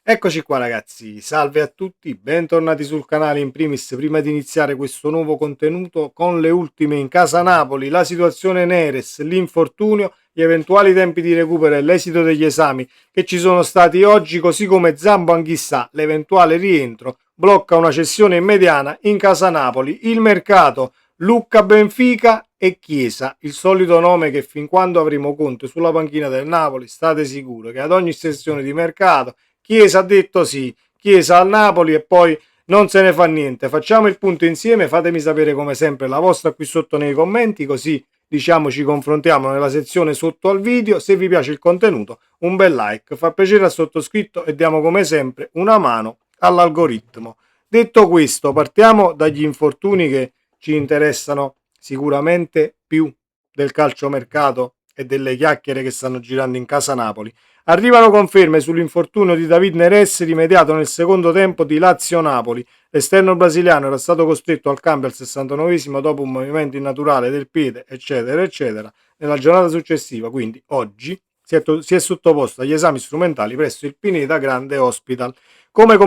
Eccoci qua ragazzi, salve a tutti, bentornati sul canale. In primis, prima di iniziare questo nuovo contenuto, con le ultime in casa Napoli, la situazione Neres, l'infortunio, gli eventuali tempi di recupero e l'esito degli esami che ci sono stati oggi, così come Zambo Anghissà, l'eventuale rientro, blocca una cessione immediata in casa Napoli, il mercato, Lucca Benfica e Chiesa, il solito nome che fin quando avremo Conte sulla panchina del Napoli, state sicuri che ad ogni sessione di mercato Chiesa ha detto sì, Chiesa al Napoli e poi non se ne fa niente. Facciamo il punto insieme, fatemi sapere come sempre la vostra qui sotto nei commenti, così diciamo ci confrontiamo nella sezione sotto al video. Se vi piace il contenuto, un bel like, fa piacere al sottoscritto e diamo come sempre una mano all'algoritmo. Detto questo, partiamo dagli infortuni che ci interessano sicuramente più del calciomercato e delle chiacchiere che stanno girando in casa Napoli. Arrivano conferme sull'infortunio di David Neres rimediato nel secondo tempo di Lazio-Napoli. L'esterno brasiliano era stato costretto al cambio al 69esimo dopo un movimento innaturale del piede, eccetera, eccetera. Nella giornata successiva, quindi oggi, si è sottoposto agli esami strumentali presso il Pineda Grande Hospital. Come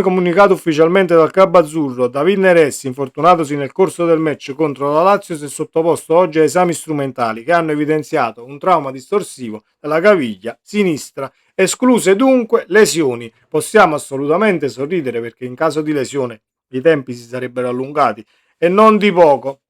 comunicato ufficialmente dal club azzurro, David Neres, infortunatosi nel corso del match contro la Lazio, si è sottoposto oggi a esami strumentali che hanno evidenziato un trauma distorsivo della caviglia sinistra. Escluse dunque lesioni. Possiamo assolutamente sorridere perché in caso di lesione i tempi si sarebbero allungati e non di poco.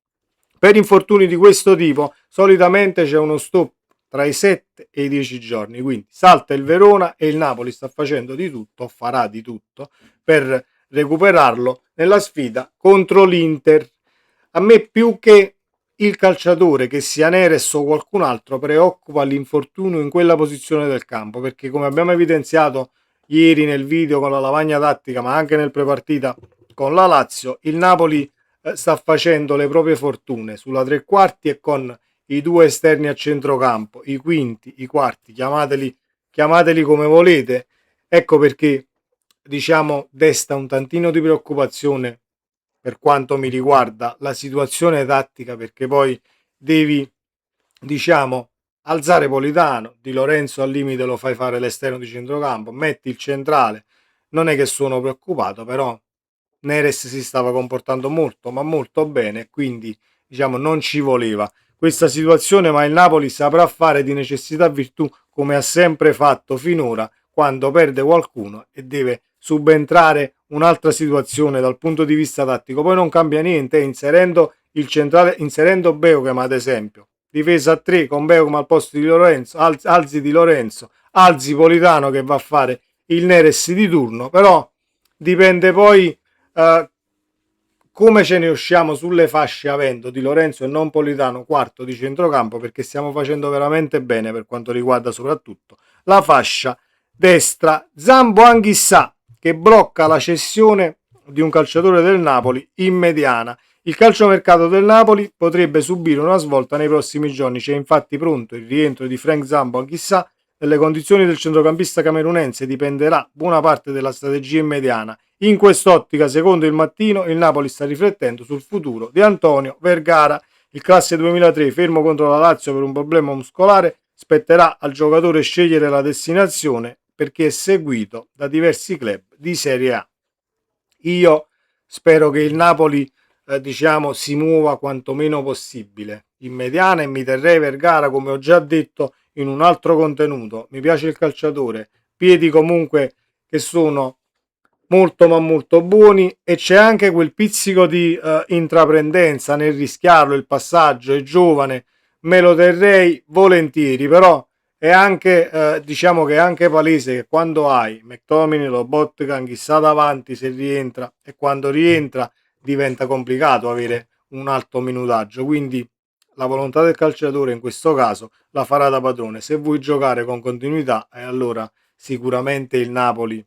Per infortuni di questo tipo solitamente c'è uno stop tra i 7 e i 10 giorni, quindi salta il Verona e il Napoli sta facendo di tutto, farà di tutto per recuperarlo nella sfida contro l'Inter. A me più che il calciatore, che sia Neres o qualcun altro, preoccupa l'infortunio in quella posizione del campo, perché come abbiamo evidenziato ieri nel video con la lavagna tattica, ma anche nel prepartita con la Lazio, il Napoli sta facendo le proprie fortune sulla tre quarti e con i due esterni a centrocampo, i quinti, i quarti, chiamateli come volete. Ecco perché diciamo desta un tantino di preoccupazione per quanto mi riguarda la situazione tattica, perché poi devi diciamo alzare Politano, Di Lorenzo al limite lo fai fare l'esterno di centrocampo, metti il centrale. Non è che sono preoccupato, però Neres si stava comportando molto ma molto bene, quindi diciamo non ci voleva questa situazione, ma il Napoli saprà fare di necessità virtù come ha sempre fatto finora quando perde qualcuno e deve subentrare un'altra situazione dal punto di vista tattico. Poi non cambia niente, inserendo il centrale, inserendo Beochem ad esempio, difesa a 3 con Beochem al posto di Lorenzo, alzi di Lorenzo, alzi Politano che va a fare il Neres di turno, però dipende poi come ce ne usciamo sulle fasce avendo Di Lorenzo e non Politano quarto di centrocampo, perché stiamo facendo veramente bene per quanto riguarda soprattutto la fascia destra. Zambo Anghissà che blocca la cessione di un calciatore del Napoli in mediana. Il calciomercato del Napoli potrebbe subire una svolta nei prossimi giorni. C'è infatti pronto il rientro di Frank Zambo Anghissà. Dalle condizioni del centrocampista camerunense dipenderà buona parte della strategia in mediana. In quest'ottica, secondo il Mattino, il Napoli sta riflettendo sul futuro di Antonio Vergara. Il classe 2003, fermo contro la Lazio per un problema muscolare, spetterà al giocatore scegliere la destinazione perché è seguito da diversi club di Serie A. Io spero che il Napoli diciamo si muova quanto meno possibile in mediana e mi terrei Vergara, come ho già detto in un altro contenuto. Mi piace il calciatore, piedi comunque che sono molto ma molto buoni e c'è anche quel pizzico di intraprendenza nel rischiarlo, il passaggio è giovane, me lo terrei volentieri, però è anche diciamo che è anche palese che quando hai McTominay, Lobotka, chissà davanti se rientra, e quando rientra diventa complicato avere un alto minutaggio, quindi la volontà del calciatore in questo caso la farà da padrone. Se vuoi giocare con continuità, allora sicuramente il Napoli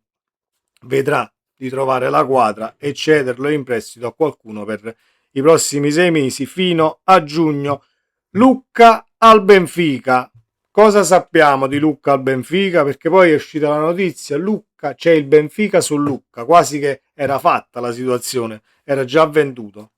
vedrà di trovare la quadra e cederlo in prestito a qualcuno per i prossimi 6 mesi fino a giugno. Lucca al Benfica. Cosa sappiamo di Lucca al Benfica? Perché poi è uscita la notizia, Lucca, c'è il Benfica su Lucca, quasi che era fatta la situazione, era già venduto.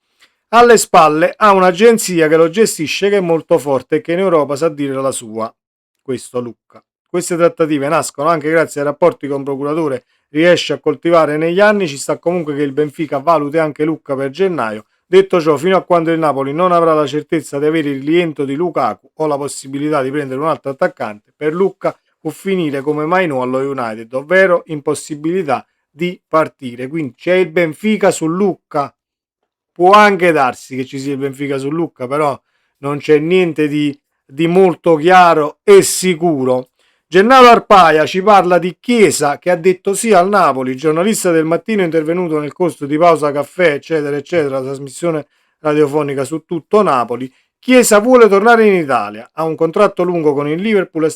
Alle spalle ha un'agenzia che lo gestisce, che è molto forte e che in Europa sa dire la sua. Questo Lucca. Queste trattative nascono anche grazie ai rapporti con procuratore riesce a coltivare negli anni. Ci sta comunque che il Benfica valuti anche Lucca per gennaio. Detto ciò, fino a quando il Napoli non avrà la certezza di avere il rientro di Lukaku o la possibilità di prendere un altro attaccante, per Lucca può finire come mai no allo United, ovvero impossibilità di partire. Quindi c'è il Benfica su Lucca. Può anche darsi che ci sia il Benfica su Lucca, però non c'è niente di molto chiaro e sicuro. Gennaro Arpaia ci parla di Chiesa che ha detto sì al Napoli. Il giornalista del Mattino è intervenuto nel corso di Pausa Caffè, eccetera, eccetera, la trasmissione radiofonica su tutto Napoli. Chiesa vuole tornare in Italia, ha un contratto lungo con il Liverpool e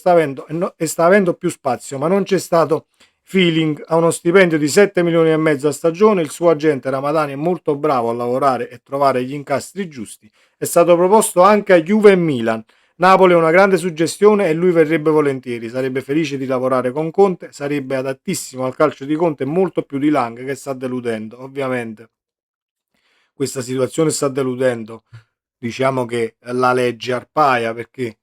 sta avendo più spazio, ma non c'è stato feeling. Ha uno stipendio di 7 milioni e mezzo a stagione. Il suo agente Ramadani è molto bravo a lavorare e trovare gli incastri giusti. È stato proposto anche a Juve e Milan. Napoli è una grande suggestione e lui verrebbe volentieri, sarebbe felice di lavorare con Conte, sarebbe adattissimo al calcio di Conte molto più di Lang che sta deludendo. Ovviamente questa situazione sta deludendo, diciamo che la legge Arpaia, perché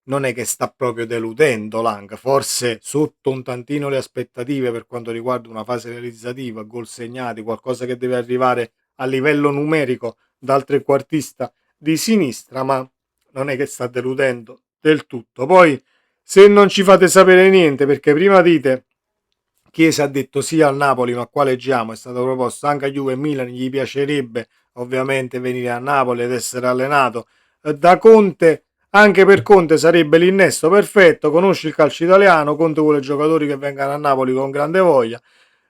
non è che sta proprio deludendo Lang, forse sotto un tantino le aspettative per quanto riguarda una fase realizzativa, gol segnati, qualcosa che deve arrivare a livello numerico dal trequartista di sinistra, ma non è che sta deludendo del tutto. Poi se non ci fate sapere niente, perché prima dite Chiesa ha detto sì al Napoli, ma qua leggiamo, è stato proposto anche a Juve e Milan, gli piacerebbe ovviamente venire a Napoli ed essere allenato da Conte. Anche per Conte sarebbe l'innesto perfetto, conosce il calcio italiano, Conte vuole giocatori che vengano a Napoli con grande voglia.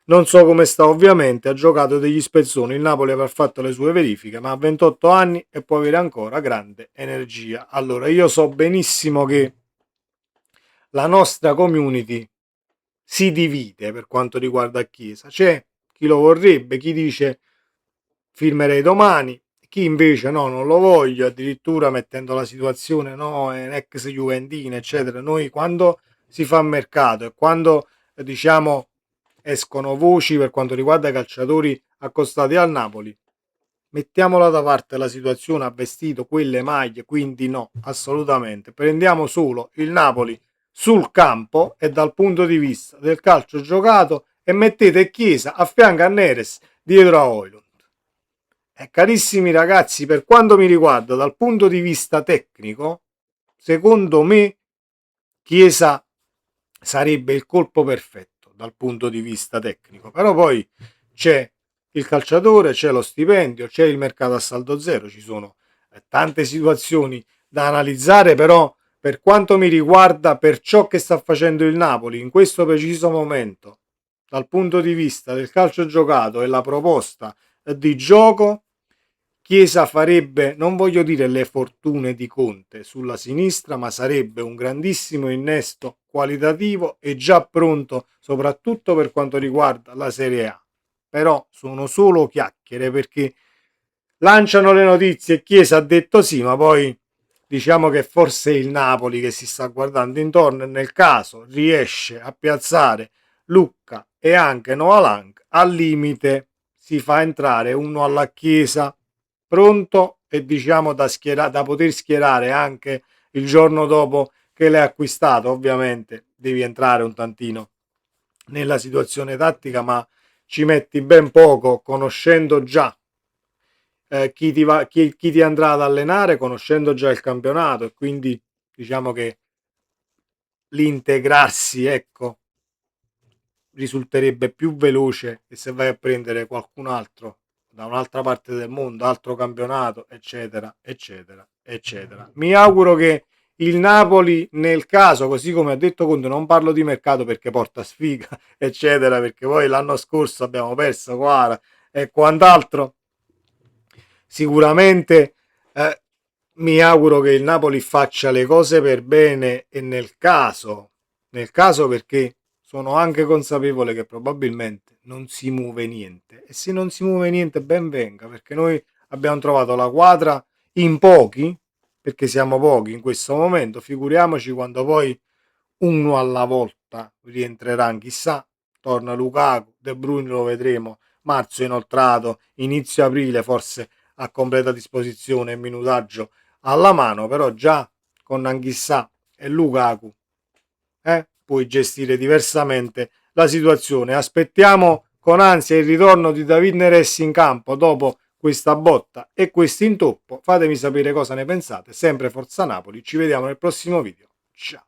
Non so come sta ovviamente, ha giocato degli spezzoni, il Napoli avrà fatto le sue verifiche, ma ha 28 anni e può avere ancora grande energia. Allora, io so benissimo che la nostra community si divide per quanto riguarda Chiesa. C'è chi lo vorrebbe, chi dice firmerei domani, chi invece no, non lo voglio, addirittura mettendo la situazione no, è un ex Juventino, eccetera. Noi quando si fa mercato e quando diciamo escono voci per quanto riguarda i calciatori accostati al Napoli, mettiamola da parte la situazione, ha vestito quelle maglie, quindi no, assolutamente. Prendiamo solo il Napoli sul campo e dal punto di vista del calcio giocato e mettete Chiesa a fianco a Neres dietro a Højlund. Carissimi ragazzi, per quanto mi riguarda dal punto di vista tecnico, secondo me Chiesa sarebbe il colpo perfetto dal punto di vista tecnico, però poi c'è il calciatore, c'è lo stipendio, c'è il mercato a saldo zero, ci sono tante situazioni da analizzare, però per quanto mi riguarda, per ciò che sta facendo il Napoli in questo preciso momento, dal punto di vista del calcio giocato e la proposta di gioco, Chiesa farebbe, non voglio dire le fortune di Conte sulla sinistra, ma sarebbe un grandissimo innesto qualitativo e già pronto soprattutto per quanto riguarda la Serie A. Però sono solo chiacchiere perché lanciano le notizie, Chiesa ha detto sì, ma poi diciamo che forse è il Napoli che si sta guardando intorno e nel caso riesce a piazzare Lucca e anche Noah Lang, al limite si fa entrare uno alla Chiesa pronto e diciamo da poter schierare anche il giorno dopo che l'hai acquistato. Ovviamente devi entrare un tantino nella situazione tattica, ma ci metti ben poco conoscendo già chi ti andrà ad allenare, conoscendo già il campionato, e quindi diciamo che l'integrarsi, ecco, risulterebbe più veloce che se vai a prendere qualcun altro da un'altra parte del mondo, altro campionato, eccetera, eccetera, eccetera. Mi auguro che il Napoli, nel caso, così come ha detto Conte, non parlo di mercato perché porta sfiga, eccetera, perché poi l'anno scorso abbiamo perso Quara e quant'altro. Sicuramente mi auguro che il Napoli faccia le cose per bene e nel caso perché sono anche consapevole che probabilmente non si muove niente, e se non si muove niente ben venga, perché noi abbiamo trovato la quadra in pochi, perché siamo pochi in questo momento, figuriamoci quando poi uno alla volta rientrerà, chissà, torna Lukaku, De Bruyne lo vedremo, marzo inoltrato, inizio aprile forse a completa disposizione e minutaggio alla mano, però già con Anghissà e Lukaku puoi gestire diversamente la situazione. Aspettiamo con ansia il ritorno di David Neres in campo dopo questa botta e questo intoppo. Fatemi sapere cosa ne pensate. Sempre Forza Napoli, ci vediamo nel prossimo video. Ciao.